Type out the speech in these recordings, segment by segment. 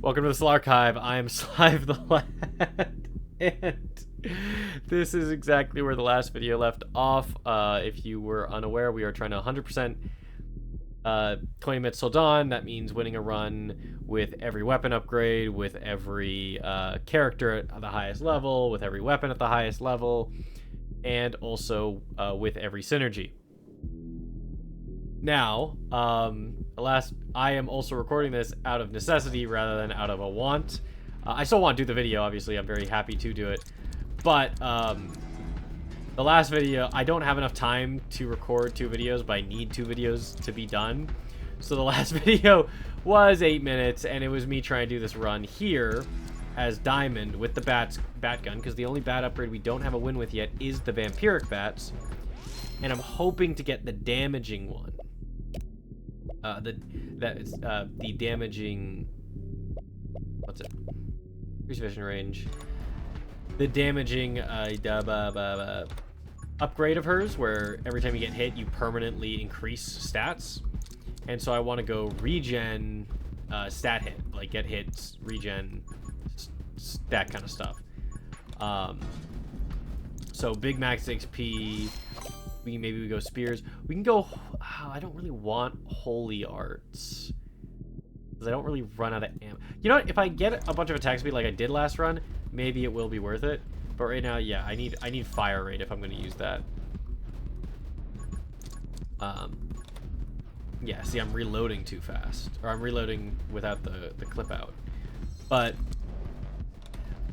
Welcome to the Slarchive. I am SliveTheLad, and this is exactly where the last video left off. If you were unaware, we are trying to 100% 20 minutes till dawn. That means winning a run with every weapon upgrade, with every character at the highest level, with every weapon at the highest level, and also with every synergy. Now, I am also recording this out of necessity rather than out of a want. I still want to do the video, obviously. I'm very happy to do it. But, the last video, I don't have enough time to record 2 videos, but I need 2 videos to be done. So the last video was 8 minutes, and it was me trying to do this run here as Diamond with the bat gun, because the only bat upgrade we don't have a win with yet is the vampiric bats. And I'm hoping to get the damaging one. The damaging, what's it? Increase vision range. The damaging upgrade of hers, where every time you get hit, you permanently increase stats. And so I want to go regen, stat hit, like get hits, regen, that kind of stuff. So big max XP. Maybe we go spears. We can go. Oh, I don't really want holy arts because I don't really run out of ammo. You know what? If I get a bunch of attack speed like I did last run, maybe it will be worth it. But right now, yeah, I need fire rate if I'm going to use that. Yeah. See, I'm reloading too fast, or I'm reloading without the clip out. But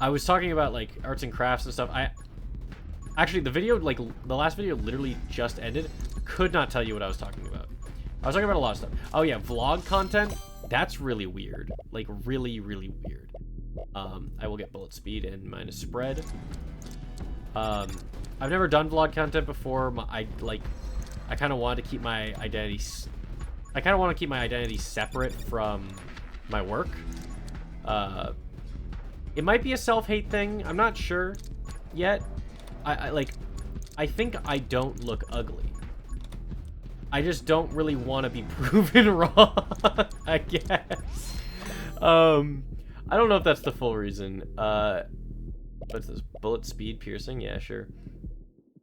I was talking about like arts and crafts and stuff. Actually, the video, like, the last video literally just ended. Could not tell you what I was talking about. I was talking about a lot of stuff. Oh, yeah, vlog content. That's really weird. Like, really, really weird. I will get bullet speed and minus spread. I've never done vlog content before. I kind of wanted to keep my identity... I kind of want to keep my identity separate from my work. It might be a self-hate thing. I'm not sure yet. I think I don't look ugly. I just don't really want to be proven wrong, I guess. I don't know if that's the full reason. What's this? Bullet speed piercing? Yeah, sure.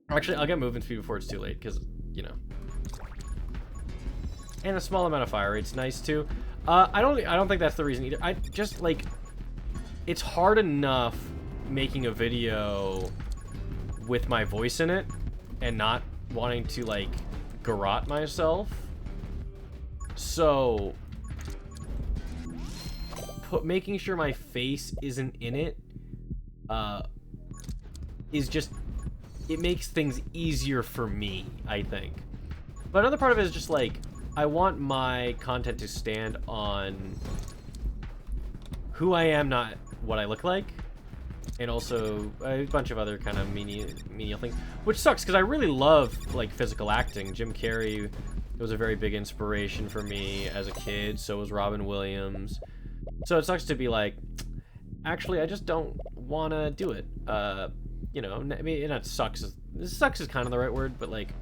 Actually, I'll get movement speed before it's too late, because, you know. And a small amount of fire rate's nice, too. I don't think that's the reason either. I just, like, it's hard enough making a video with my voice in it and not wanting to like garrote myself. So making sure my face isn't in it is just, it makes things easier for me, I think. But another part of it is just like I want my content to stand on who I am, not what I look like. And also a bunch of other kind of menial things, which sucks because I really love like physical acting. Jim Carrey was a very big inspiration for me as a kid. So was Robin Williams. So it sucks to be like, actually, I just don't want to do it. You know, I mean, not sucks. Sucks is kind of the right word, but like,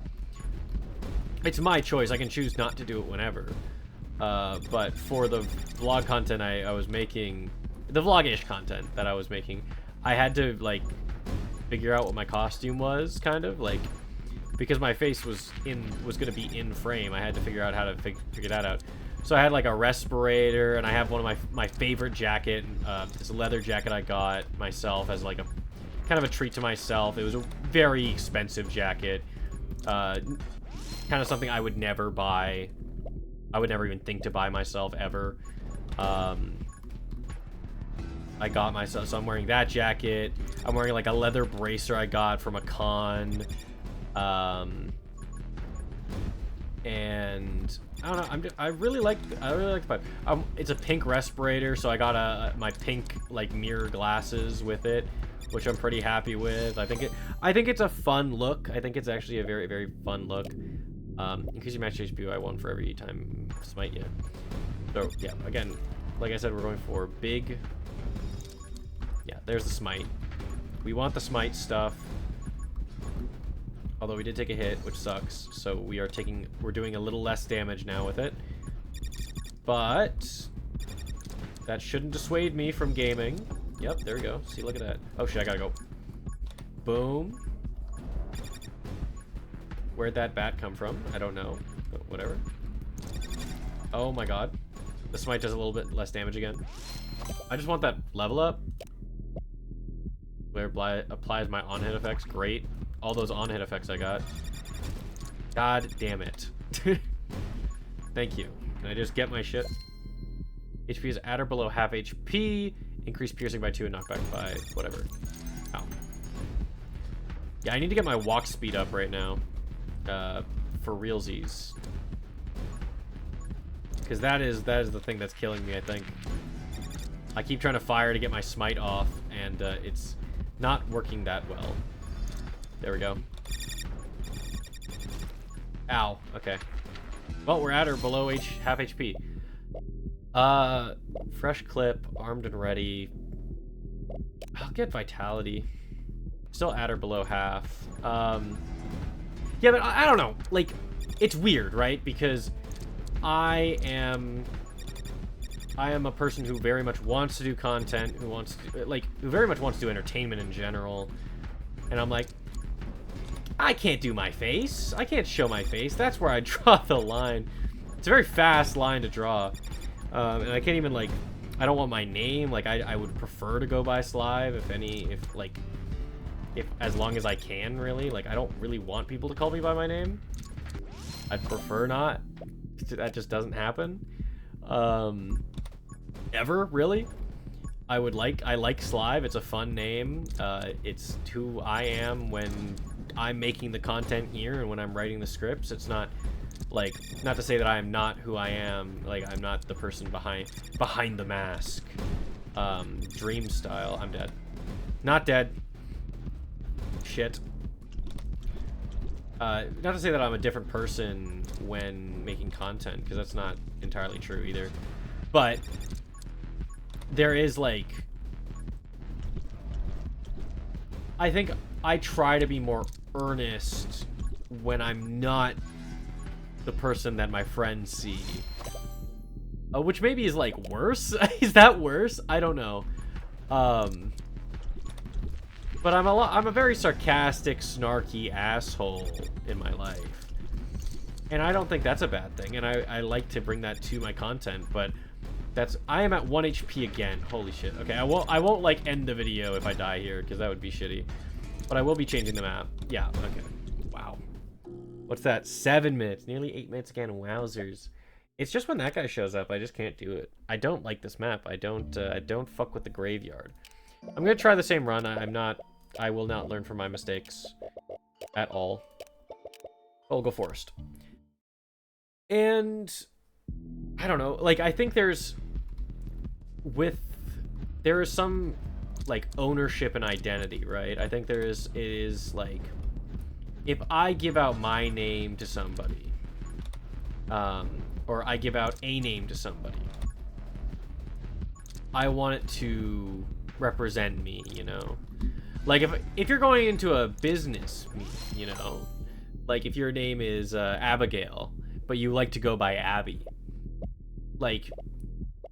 it's my choice. I can choose not to do it whenever. But for the vlog content I was making, the vlog-ish content that I was making, I had to, like, figure out what my costume was, kind of, like, because my face was going to be in frame. I had to figure out how to figure that out. So I had, like, a respirator, and I have one of my favorite jacket, this leather jacket I got myself as, like, a kind of a treat to myself. It was a very expensive jacket, kind of something I would never buy. I would never even think to buy myself, ever. I got myself, so I'm wearing that jacket. I'm wearing like a leather bracer I got from a con. And I don't know, I really like the vibe. It's a pink respirator, so I got my pink like mirror glasses with it, which I'm pretty happy with. I think it's a fun look. I think it's actually a very, very fun look. Increase your max HP by 1 for every time smite you. So yeah, again, like I said, we're going for big. Yeah, there's the smite. We want the smite stuff. Although we did take a hit, which sucks. So we're doing a little less damage now with it. But That shouldn't dissuade me from gaming. Yep, there we go. See, look at that. Oh shit, I gotta go. Boom. Where'd that bat come from? I don't know, but whatever. Oh my god. The smite does a little bit less damage again. I just want that level up. Where applies my on-hit effects. Great. All those on-hit effects I got. God damn it. Thank you. Can I just get my shit? HP is at or below half HP. Increase piercing by 2 and knockback by whatever. Ow. Yeah, I need to get my walk speed up right now. For realsies. Because that is the thing that's killing me, I think. I keep trying to fire to get my smite off, and it's not working that well. There we go. Ow. Okay. Well, we're at or below half HP. Fresh clip, armed and ready. I'll get vitality. Still at or below half. Yeah, but I don't know. Like, it's weird, right? Because I am a person who very much wants to do content, who wants to, like, who very much wants to do entertainment in general. And I'm like, I can't do my face. I can't show my face. That's where I draw the line. It's a very fast line to draw. And I can't even, like, I don't want my name. Like, I would prefer to go by Slive, if as long as I can, really. Like, I don't really want people to call me by my name. I'd prefer not. That just doesn't happen. Ever, really. I like Slive. It's a fun name. It's who I am when I'm making the content here and when I'm writing the scripts. It's not, like, not to say that I am not who I am. Like, I'm not the person behind the mask. Dream style. I'm dead. Not dead. Shit. Not to say that I'm a different person when making content, because that's not entirely true either. But there is, like, I think I try to be more earnest when I'm not the person that my friends see. Which maybe is, like, worse. Is that worse? I don't know. But I'm a very sarcastic, snarky asshole in my life. And I don't think that's a bad thing. And I like to bring that to my content, but I am at 1 HP again. Holy shit. Okay, I won't like end the video if I die here, because that would be shitty. But I will be changing the map. Yeah, okay. Wow. What's that? 7 minutes. Nearly 8 minutes again. Wowzers. It's just when that guy shows up, I just can't do it. I don't like this map. I don't fuck with the graveyard. I'm gonna try the same run. I will not learn from my mistakes at all. I'll go forest. And I don't know, like, I think there is some, like, ownership and identity, right? I think it is like, if I give out my name to somebody, or I give out a name to somebody, I want it to represent me, you know? Like, if you're going into a business meet, you know, like, if your name is Abigail, but you like to go by Abby, like,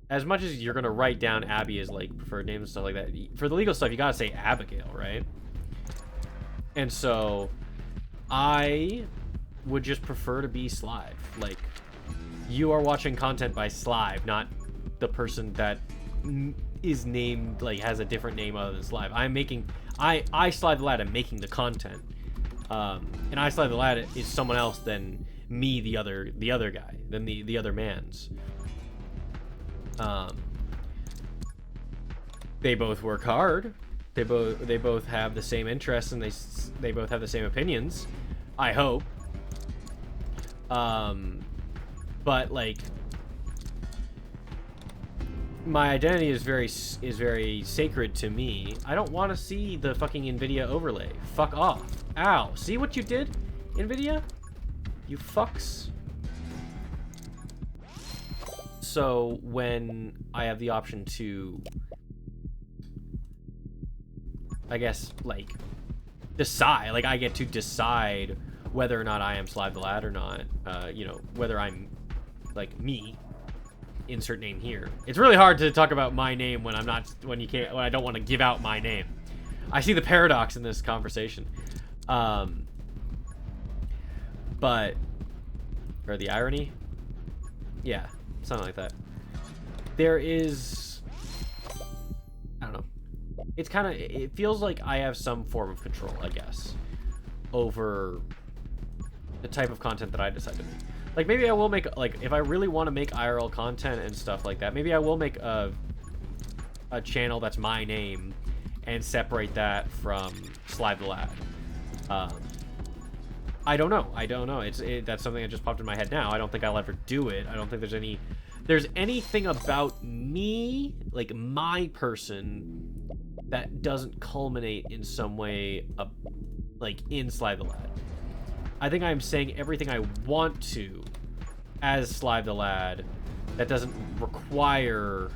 as much as you're gonna write down Abby as, like, preferred name and stuff like that, for the legal stuff, you gotta say Abigail, right? And so, I would just prefer to be Slive. Like, you are watching content by Slive, not the person that is named, like, has a different name other than Slive. I SliveTheLad am making the content. And I SliveTheLad is someone else than me, the other guy, than the other man's. They both work hard. They both have the same interests, and they both have the same opinions, I hope. But, like, my identity is very sacred to me. I don't want to see the fucking NVIDIA overlay. Fuck off. Ow. See what you did, NVIDIA? You fucks. So when I have the option to, I guess, like, decide, like, I get to decide whether or not I am SliveTheLad or not, you know, whether I'm, like, me, insert name here. It's really hard to talk about my name when I'm not, when I don't want to give out my name. I see the paradox in this conversation. But, or the irony? Yeah, something like that. There is, I don't know. It's kind of, it feels like I have some form of control, I guess, over the type of content that I decide to make. Like, maybe I will make, like, if I really want to make IRL content and stuff like that, maybe I will make a channel that's my name and separate that from SliveTheLad. I don't know. That's something that just popped in my head now. I don't think I'll ever do it. I don't think there's anything about me, like my person, that doesn't culminate in some way, like in SliveTheLad. I think I'm saying everything I want to as SliveTheLad that doesn't require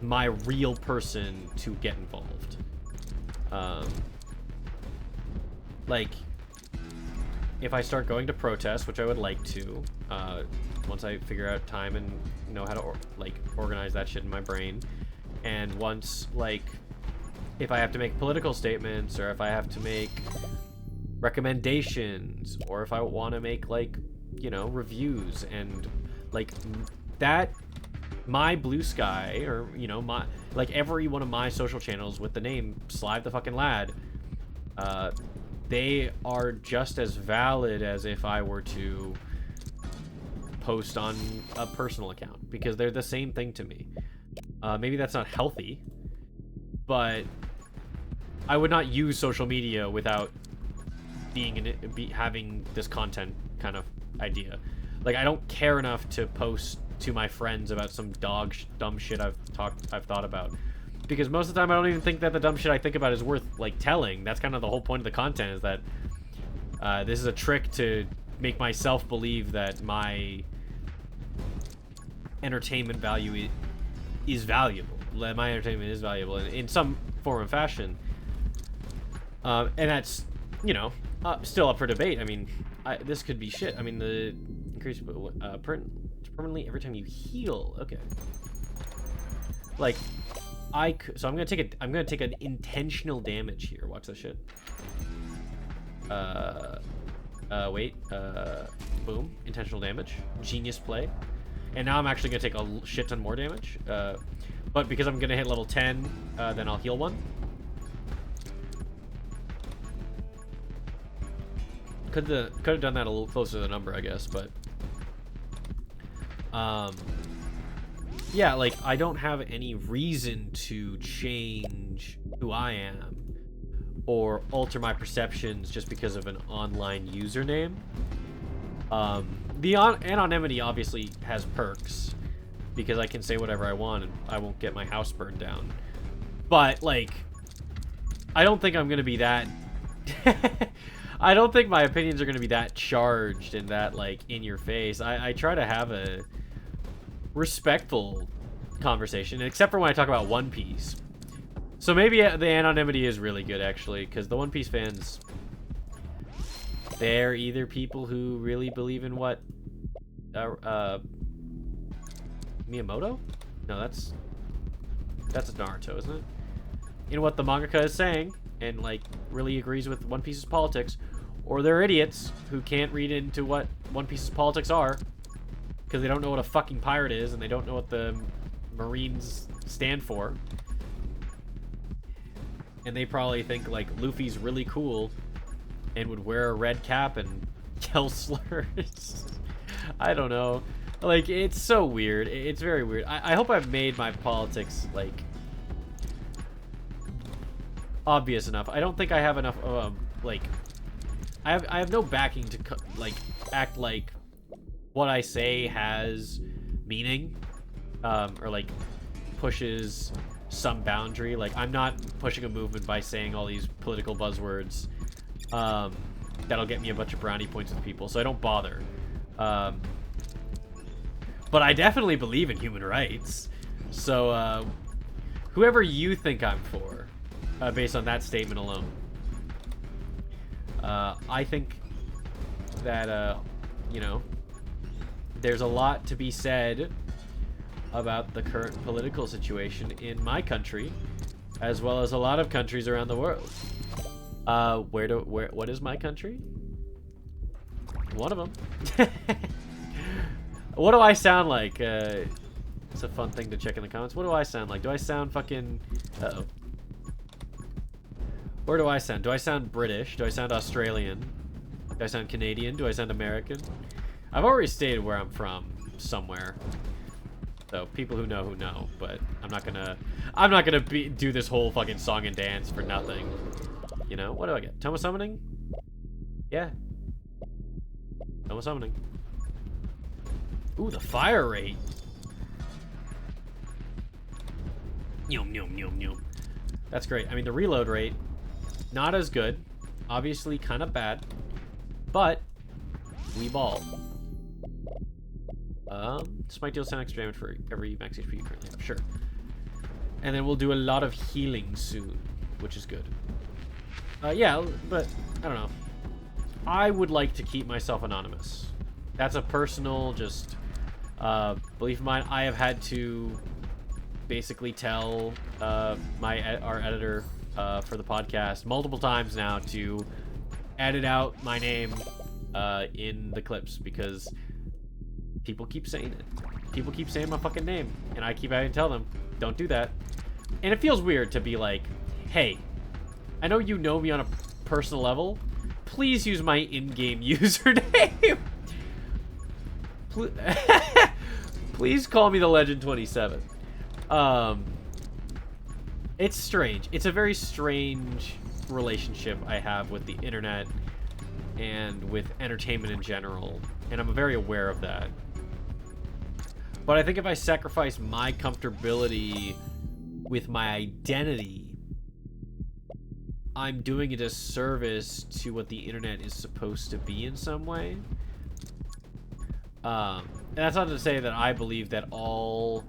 my real person to get involved. Like, if I start going to protests, which I would like to, once I figure out time and know how to organize that shit in my brain, and once, like, if I have to make political statements, or if I have to make recommendations, or if I want to make, like, you know, reviews, and like that, my Bluesky, or, you know, my, like, every one of my social channels with the name SliveTheLad, they are just as valid as if I were to post on a personal account, because they're the same thing to me. Maybe that's not healthy, but I would not use social media without having this content kind of idea. Like, I don't care enough to post to my friends about some dumb shit I've thought about, because most of the time I don't even think that the dumb shit I think about is worth, like, telling. That's kind of the whole point of the content, is that this is a trick to make myself believe that my entertainment value is valuable. My entertainment is valuable in some form or fashion. And that's, you know, still up for debate. I mean, this could be shit. I mean, the increase permanently every time you heal. Okay. Like, so I'm gonna take an intentional damage here. Watch this shit. Wait. Boom. Intentional damage. Genius play. And now I'm actually gonna take a shit ton more damage. But because I'm gonna hit level 10, then I'll heal one. Could have done that a little closer to the number, I guess, but yeah, like, I don't have any reason to change who I am or alter my perceptions just because of an online username. The anonymity obviously has perks, because I can say whatever I want and I won't get my house burned down. But, like, I don't think I'm gonna be that I don't think my opinions are gonna be that charged and that, like, in your face. I try to have a respectful conversation, except for when I talk about One Piece. So maybe the anonymity is really good, actually, because the One Piece fans, they're either people who really believe in what Miyamoto? No, that's Naruto, isn't it? In what the mangaka is saying, and, like, really agrees with One Piece's politics, or they're idiots who can't read into what One Piece's politics are, because they don't know what a fucking pirate is, and they don't know what the Marines stand for. And they probably think, like, Luffy's really cool and would wear a red cap and yell slurs. I don't know. Like, it's so weird. It's very weird. I hope I've made my politics, like, obvious enough. I don't think I have enough of, like, I have no backing to, like, act like what I say has meaning, or, like, pushes some boundary. Like, I'm not pushing a movement by saying all these political buzzwords that'll get me a bunch of brownie points with people, so I don't bother. But I definitely believe in human rights, so whoever you think I'm for, based on that statement alone, I think that, you know, there's a lot to be said about the current political situation in my country, as well as a lot of countries around the world. What is my country? One of them. What do I sound like? It's a fun thing to check in the comments. What do I sound like? Do I sound fucking... Uh-oh. Where do I sound? Do I sound British? Do I sound Australian? Do I sound Canadian? Do I sound American? I've already stated where I'm from, somewhere. So people who know, but I'm not gonna do this whole fucking song and dance for nothing. You know, what do I get? Toma summoning? Yeah. Toma summoning. Ooh, the fire rate. Yum, yum, yum, yum. That's great. I mean, the reload rate, not as good. Obviously, kind of bad. But, we ball. This might deal 10 extra damage for every max HP you currently have. Sure. And then we'll do a lot of healing soon, which is good. Yeah, but, I don't know. I would like to keep myself anonymous. That's a personal, just, belief of mine. I have had to basically tell our editor for the podcast multiple times now to edit out my name in the clips, because people keep saying it. People keep saying my fucking name, and I keep having to tell them, don't do that. And it feels weird to be like, hey, I know you know me on a personal level. Please use my in-game username. Please call me the Legend 27. It's strange. It's a very strange relationship I have with the internet and with entertainment in general, and I'm very aware of that. But I think if I sacrifice my comfortability with my identity, I'm doing a disservice to what the internet is supposed to be in some way. And that's not to say that I believe that all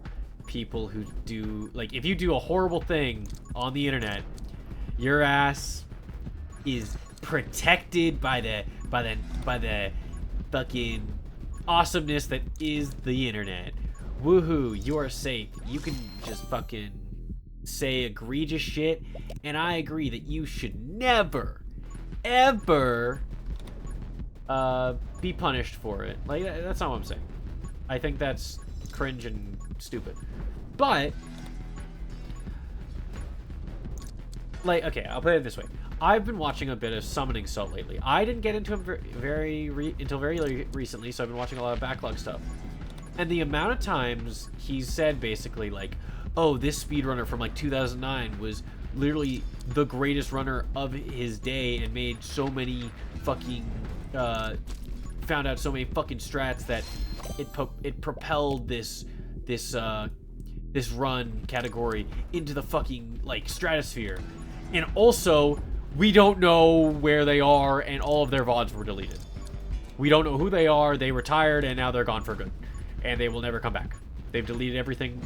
people who do, like, if you do a horrible thing on the internet, your ass is protected by the fucking awesomeness that is the internet. Woohoo, you are safe. You can just fucking say egregious shit, and I agree that you should never, ever be punished for it. Like, that's not what I'm saying. I think that's cringe and stupid. But, like, okay, I'll put it this way. I've been watching a bit of Summoning Salt lately. I didn't get into him until very recently, so I've been watching a lot of backlog stuff. And the amount of times he's said basically like, oh, this speedrunner from like 2009 was literally the greatest runner of his day and made so many fucking, found out so many fucking strats that it propelled this run category into the fucking, like, stratosphere. And also, we don't know where they are, and all of their VODs were deleted. We don't know who they are, they retired, and now they're gone for good. And they will never come back. They've deleted everything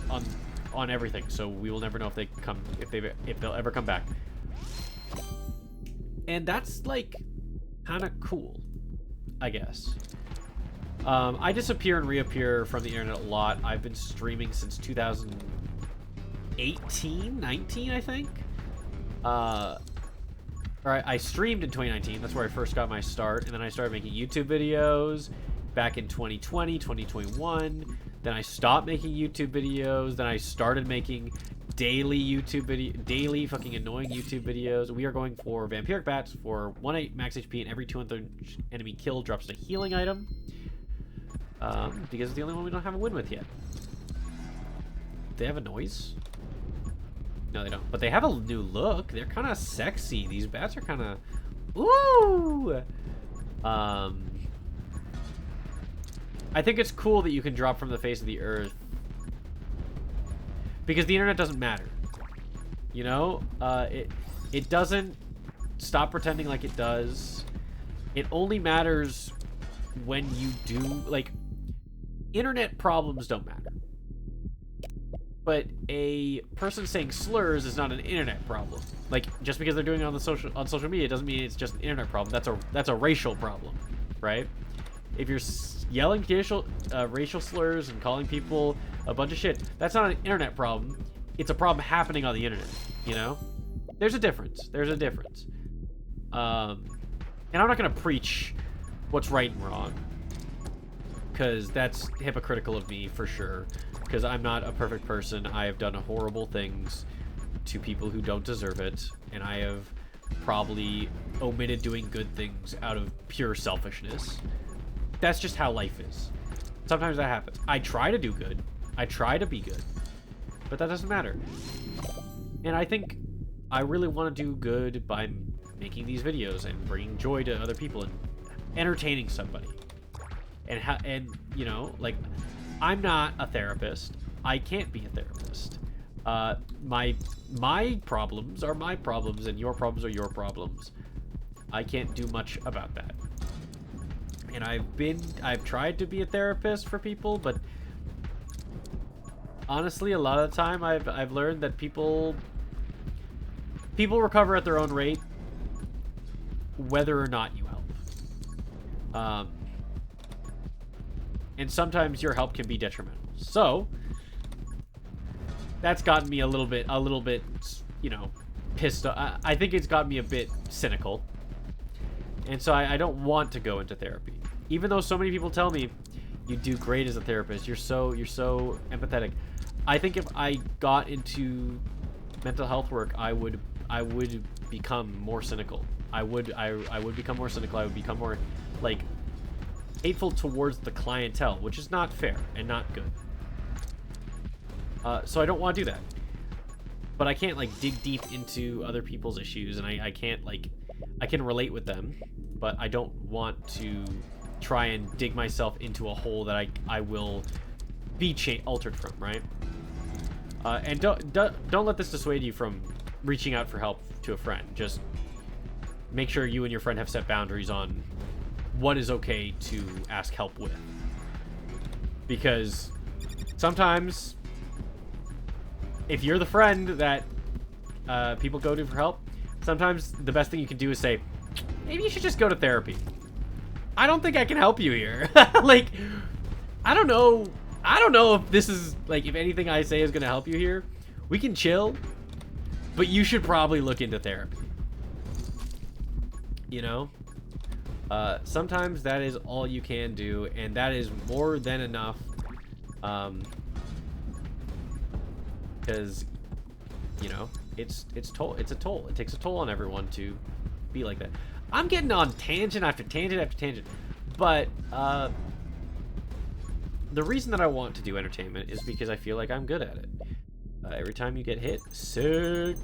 on everything, so we will never know if they'll ever come back. And that's, like, kind of cool, I guess. I disappear and reappear from the internet a lot. I've been streaming since 2018, 19, I think. I streamed in 2019. That's where I first got my start. And then I started making YouTube videos back in 2020, 2021. Then I stopped making YouTube videos. Then I started making daily fucking annoying YouTube videos. We are going for Vampiric Bats for 1/8 max HP, and every 200 enemy kill drops a healing item. Because it's the only one we don't have a win with yet. They have a noise? No, they don't. But they have a new look. They're kind of sexy. These bats are kind of... Ooh! I think it's cool that you can drop from the face of the earth. Because the internet doesn't matter. You know? It doesn't stop pretending like it does. It only matters when you do... Like, internet problems don't matter. But a person saying slurs is not an internet problem. Like, just because they're doing it on social media doesn't mean it's just an internet problem. That's a racial problem, right? if you're yelling racial slurs and calling people a bunch of shit, that's not an internet problem. It's a problem happening on the internet, you know? There's a difference. There's a difference. And I'm not going to preach what's right and wrong, because that's hypocritical of me for sure, because I'm not a perfect person. I have done horrible things to people who don't deserve it, and I have probably omitted doing good things out of pure selfishness. That's just how life is. Sometimes that happens. I try to do good. I try to be good. But that doesn't matter. And I think I really want to do good by making these videos and bringing joy to other people and entertaining somebody. And you know, like, I'm not a therapist. I can't be a therapist. My problems are my problems, and your problems are your problems. I can't do much about that. And I've tried to be a therapist for people, but honestly, a lot of the time I've learned that people recover at their own rate, whether or not you help. And sometimes your help can be detrimental. So that's gotten me a little bit, you know, pissed off. I think it's gotten me a bit cynical. And so I don't want to go into therapy. Even though so many people tell me, you do great as a therapist, you're so empathetic. I think if I got into mental health work, I would become more cynical. I would become more cynical. I would become more, like, hateful towards the clientele, which is not fair and not good. So I don't want to do that. But I can't, like, dig deep into other people's issues, and I can't, like, I can relate with them, but I don't want to try and dig myself into a hole that I will be altered from, right? And don't let this dissuade you from reaching out for help to a friend. Just make sure you and your friend have set boundaries on what is okay to ask help with. Because sometimes, if you're the friend that people go to for help, sometimes the best thing you can do is say, maybe you should just go to therapy. I don't think I can help you here. Like, I don't know if this is, like, if anything I say is going to help you here. We can chill, but you should probably look into therapy. You know? Sometimes that is all you can do, and that is more than enough. Because, you know, it's a toll. It takes a toll on everyone to be like that. I'm getting on tangent after tangent after tangent, but the reason that I want to do entertainment is because I feel like I'm good at it. Every time you get hit, sick,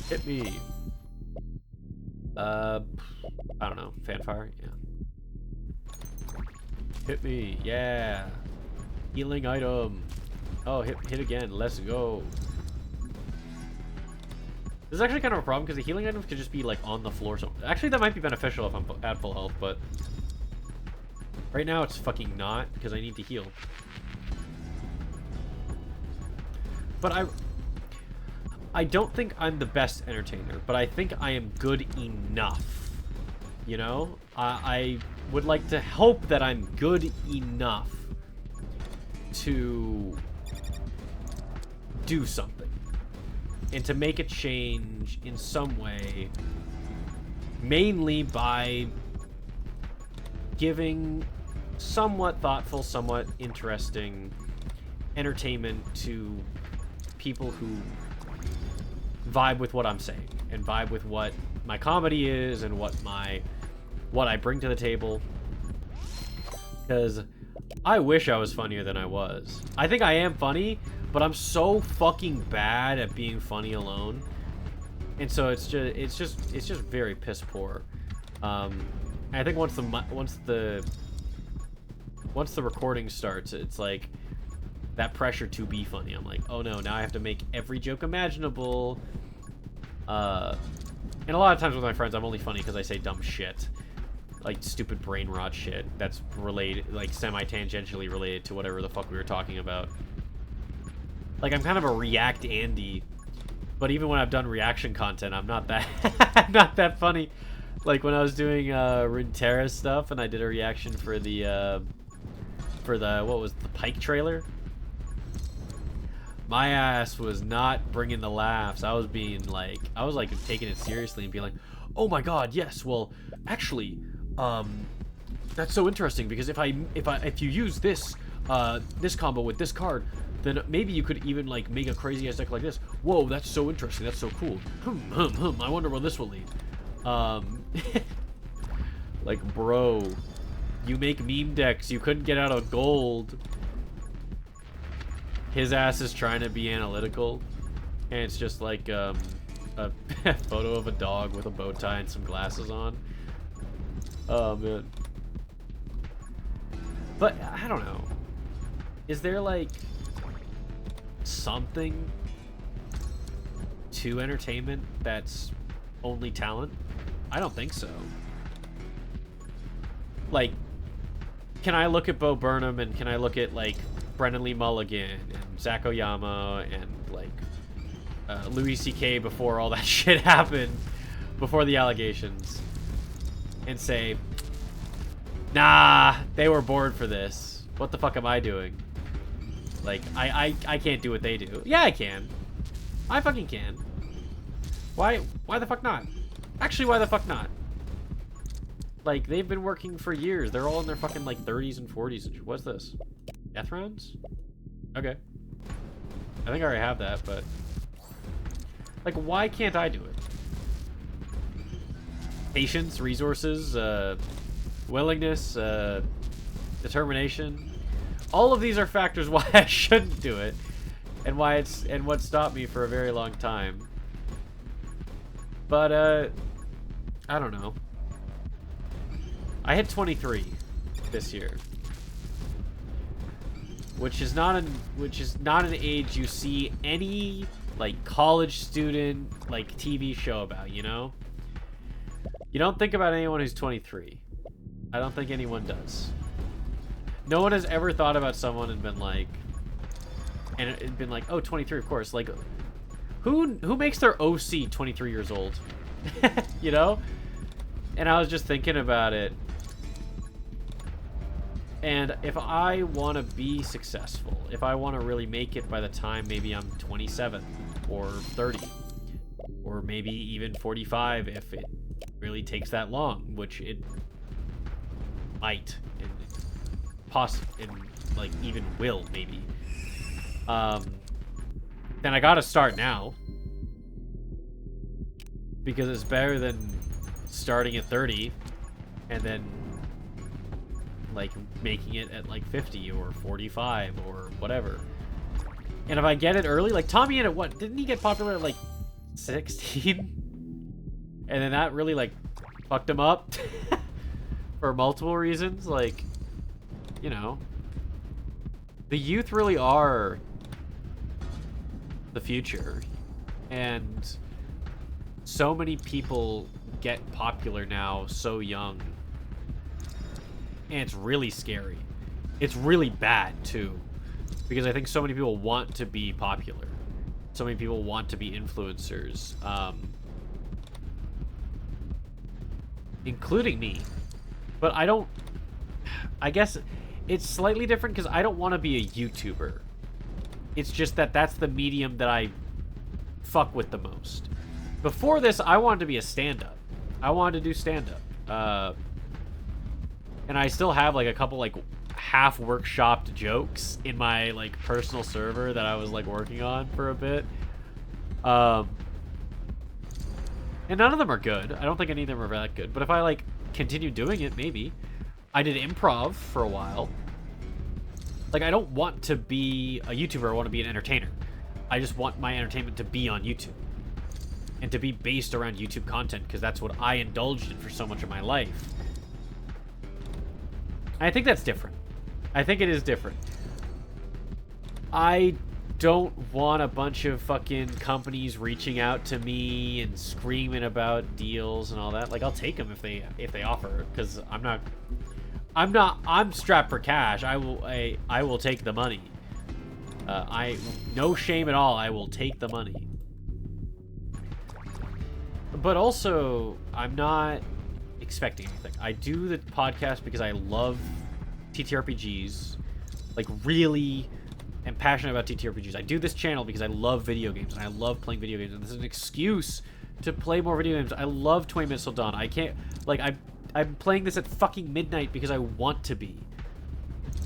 hit me. I don't know, fanfare, yeah. Hit me, yeah. Healing item. Oh, hit again. Let's go. This is actually kind of a problem because the healing items could just be like on the floor. So actually, that might be beneficial if I'm at full health, but right now it's fucking not because I need to heal. But I don't think I'm the best entertainer, but I think I am good enough. You know, I would like to hope that I'm good enough to do something and to make a change in some way, mainly by giving somewhat thoughtful, somewhat interesting entertainment to people who vibe with what I'm saying and vibe with what my comedy is and what I bring to the table. Because I wish I was funnier than I was. I think I am funny, but I'm so fucking bad at being funny alone, and so it's just very piss poor. I think once the recording starts, it's like that pressure to be funny. I'm like, oh no, now I have to make every joke imaginable. And a lot of times with my friends, I'm only funny because I say dumb shit, like stupid brain rot shit that's related, like semi-tangentially related to whatever the fuck we were talking about. Like, I'm kind of a React Andy, but even when I've done reaction content, I'm not that I'm not that funny. Like when I was doing Runeterra stuff and I did a reaction for the what was the Pike trailer. My ass was not bringing the laughs. I was taking it seriously and being like, "Oh my god, yes. Well, actually, that's so interesting because if you use this this combo with this card, then maybe you could even like make a crazy ass deck like this. Whoa, that's so interesting. That's so cool. I wonder where this will lead." Like, bro, you make meme decks. You couldn't get out of gold. His ass is trying to be analytical, and it's just like a photo of a dog with a bow tie and some glasses on. Oh man. But I don't know. Is there like something to entertainment that's only talent? I don't think so. Like, can I look at Bo Burnham and can I look at like Brendan Lee Mulligan and Zach Oyama and like Louis C.K. before all that shit happened, before the allegations, and say, nah, they were bored for this. What the fuck am I doing? Like, I can't do what they do. Yeah, I can. I fucking can. Why the fuck not? Actually, why the fuck not? Like, they've been working for years. They're all in their fucking, like, 30s and 40s. What's this? Death rounds? Okay. I think I already have that, but... Like, why can't I do it? Patience, resources, willingness, determination. All of these are factors why I shouldn't do it. And what stopped me for a very long time. But, I don't know. I hit 23 this year, which is not an age you see any like college student like TV show about, you know? You don't think about anyone who's 23. I don't think anyone does. No one has ever thought about someone and been like, oh, 23, of course. Like, who makes their OC 23 years old? You know? And I was just thinking about it. And if I want to be successful, if I want to really make it by the time maybe I'm 27 or 30, or maybe even 45 if it really takes that long, which it might, and like even will maybe, then I gotta start now. Because it's better than starting at 30 and then like making it at like 50 or 45 or whatever. And if I get it early, like Tommy in at what? Didn't he get popular at like 16? And then that really like fucked him up for multiple reasons. Like, you know, the youth really are the future. And so many people get popular now so young. And it's really scary. It's really bad, too. Because I think so many people want to be popular. So many people want to be influencers. Including me. But I don't... I guess it's slightly different because I don't want to be a YouTuber. It's just that that's the medium that I fuck with the most. Before this, I wanted to be a stand-up. I wanted to do stand-up. And I still have, like, a couple, like, half-workshopped jokes in my, like, personal server that I was, like, working on for a bit. And none of them are good. I don't think any of them are that good. But if I, like, continue doing it, maybe. I did improv for a while. Like, I don't want to be a YouTuber. I want to be an entertainer. I just want my entertainment to be on YouTube. And to be based around YouTube content, because that's what I indulged in for so much of my life. I think that's different. I think it is different. I don't want a bunch of fucking companies reaching out to me and screaming about deals and all that. Like, I'll take them if they offer, because I'm strapped for cash. I will take the money. No shame at all. I will take the money. But also, I'm not expecting anything. I do the podcast because I love TTRPGs, like really am passionate about TTRPGs. I do this channel because I love video games and I love playing video games, and this is an excuse to play more video games. I love 20 Minutes Till Dawn. I can't, like, I'm playing this at fucking midnight because I want to be.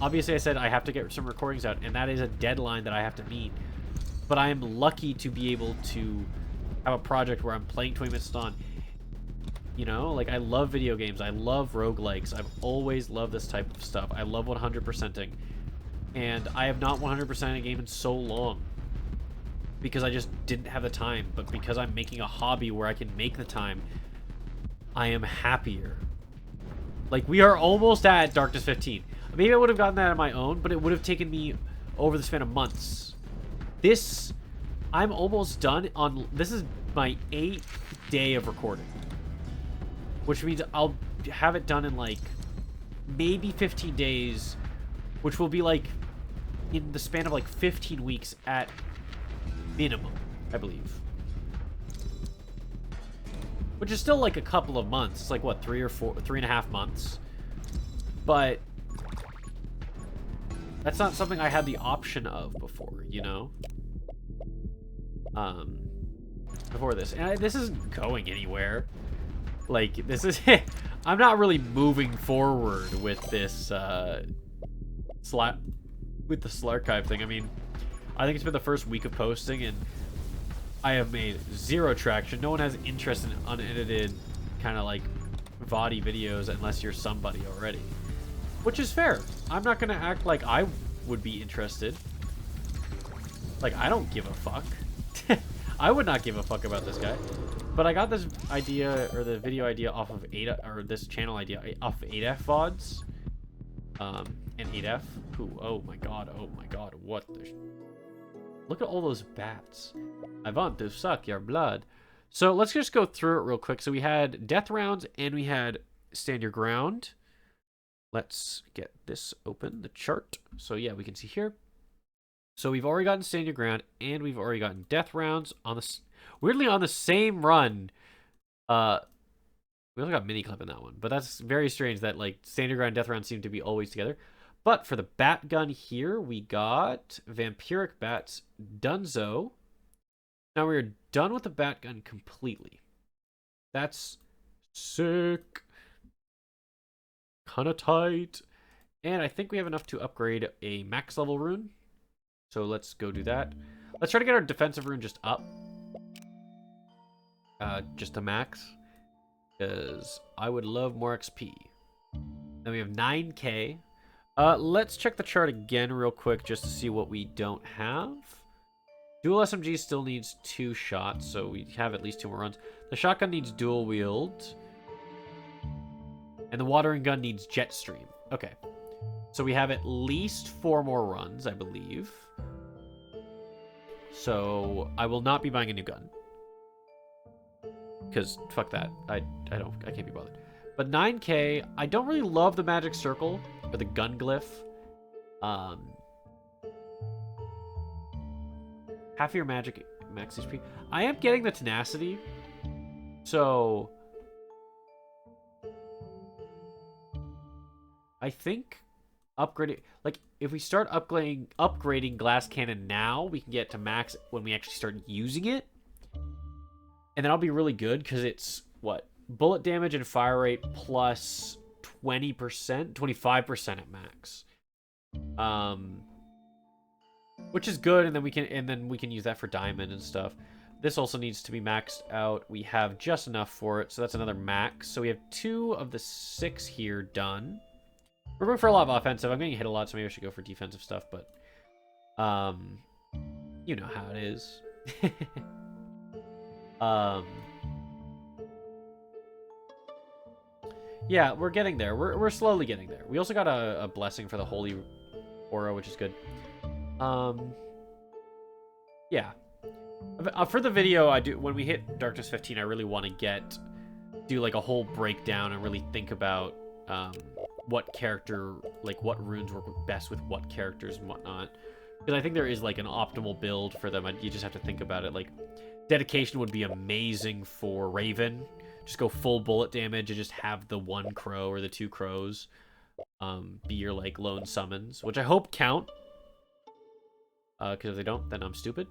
Obviously, I said I have to get some recordings out, and that is a deadline that I have to meet. But I am lucky to be able to have a project where I'm playing 20 Minutes Till Dawn. You know, like, I love video games. I love roguelikes. I've always loved this type of stuff. I love 100%ing. And I have not 100%ed a game in so long. Because I just didn't have the time. But because I'm making a hobby where I can make the time, I am happier. Like, we are almost at Darkness 15. Maybe I would have gotten that on my own, but it would have taken me over the span of months. This, I'm almost done on, this is my 8th day of recording. Which means I'll have it done in, like, maybe 15 days, which will be, like, in the span of, like, 15 weeks at minimum, I believe. Which is still, like, a couple of months. It's, like, what, 3.5 months? But that's not something I had the option of before, you know? Before this. And this isn't going anywhere. Like, this is... I'm not really moving forward with this, with the Slarchive thing. I mean, I think it's been the first week of posting, and I have made 0 traction. No one has interest in unedited, kind of, like, VOD videos unless you're somebody already. Which is fair. I'm not going to act like I would be interested. Like, I don't give a fuck. I would not give a fuck about this guy. But I got this idea, or the video idea off of 8, or this channel idea off of 8F VODs. And 8F, who, oh my god, what the... Look at all those bats. I want to suck your blood. So let's just go through it real quick. So we had Death Rounds, and we had Stand Your Ground. Let's get this open, the chart. So yeah, we can see here. So we've already gotten Stand Your Ground, and we've already gotten Death Rounds on the... Weirdly, on the same run. We also got Mini Clip in that one. But that's very strange that, like, Stand Your Ground and Death Round seem to be always together. But for the Bat Gun here, we got Vampiric Bats, Dunzo. Now we're done with the Bat Gun completely. That's sick. Kinda tight. And I think we have enough to upgrade a max level rune. So let's go do that. Let's try to get our defensive rune just up. Just to max. Because I would love more XP. Then we have 9k. Let's check the chart again real quick just to see what we don't have. Dual SMG still needs 2 shots, so we have at least 2 more runs. The shotgun needs dual wield. And the watering gun needs jet stream. Okay. So we have at least 4 more runs, I believe. So I will not be buying a new gun. Because fuck that. I can't be bothered. But 9k, I don't really love the magic circle or the gun glyph. Half your magic max HP. I am getting the tenacity. So I think upgrading, like, if we start upgrading glass cannon now, we can get to max when we actually start using it. And then I'll be really good because it's, what? Bullet damage and fire rate plus 20%, 25% at max. Which is good, and then we can use that for diamond and stuff. This also needs to be maxed out. We have just enough for it, so that's another max. So we have 2 of the 6 here done. We're going for a lot of offensive. I'm getting hit a lot, so maybe I should go for defensive stuff, but you know how it is. Yeah, we're getting there. We're slowly getting there. We also got a blessing for the holy aura, which is good. Yeah. For the video, when we hit Darkness 15, I really want to do like a whole breakdown and really think about what character, like what runes work best with what characters and whatnot. Because I think there is like an optimal build for them. You just have to think about it. Like, Dedication would be amazing for Raven, just go full bullet damage and just have the one crow or the two crows be your like lone summons, which I hope count. Because if they don't, then I'm stupid.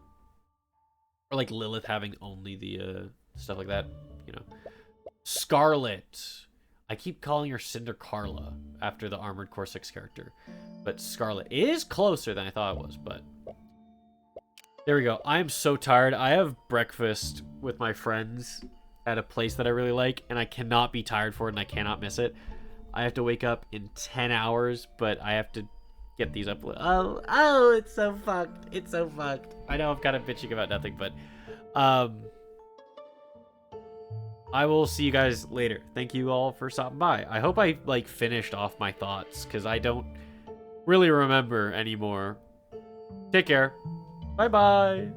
Or like Lilith having only the stuff like that, you know. Scarlet. I keep calling her Cinder Carla after the Armored Core 6 character. But Scarlet is closer than I thought it was, but... There we go. I am so tired. I have breakfast with my friends at a place that I really like, and I cannot be tired for it, and I cannot miss it. I have to wake up in 10 hours, but I have to get these up. Oh, it's so fucked. It's so fucked. I know I'm kind of bitching about nothing, but... I will see you guys later. Thank you all for stopping by. I hope I, like, finished off my thoughts, because I don't really remember anymore. Take care. Bye-bye.